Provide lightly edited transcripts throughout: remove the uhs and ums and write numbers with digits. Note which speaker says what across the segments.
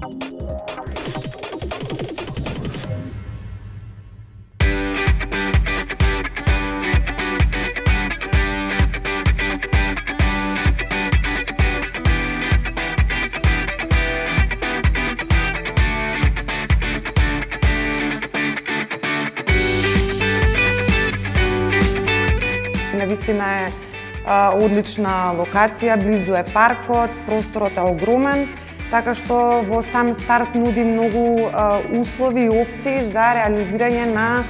Speaker 1: Навистина е одлична локација, близу е паркот, просторот е огромен, така што во сам старт нуди многу услови и опции за реализирање на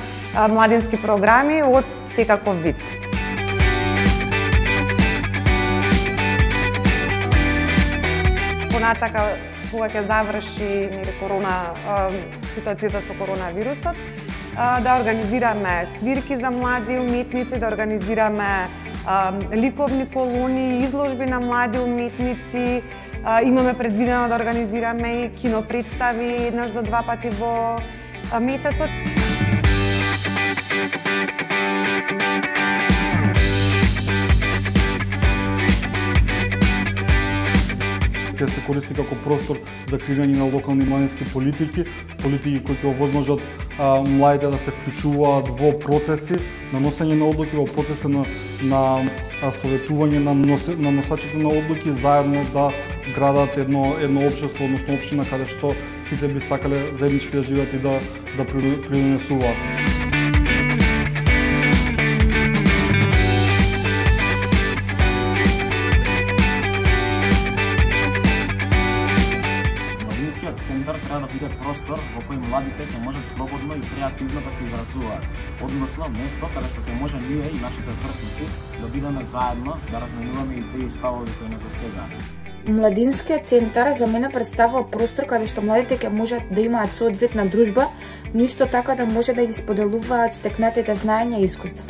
Speaker 1: младински програми од секаков вид. Понатака, кога ќе заврши ситуацијата со коронавирусот, да организираме свирки за млади уметници, да организираме ликовни колони, изложби на млади уметници. Имаме предвидено да организираме и кинопредстави еднаш до 2 пати во месецот.
Speaker 2: Ќе се користи како простор за креирање на локални младински политики кои ќе овозможат младите да се вклучуваат во процеси на носење на одлуки, во процеси на советување на носачите на одлуки, заедно да градат едно општество, односно општина каде што сите би сакале заеднички да живеат и да придонесуваат.
Speaker 3: Центар треба да биде простор во кој младите ќе можат слободно и креативно да се изразуваат, односно место каде што ќе може ние и нашите врсници да бидеме заедно, да разменуваме идеи и ставови кои не засегаат.
Speaker 4: Младинскиот центар за мене представува простор каде што младите ќе можат да имаат соодветна дружба, но исто така да може да ги споделуваат стекнатите знаења и искуства.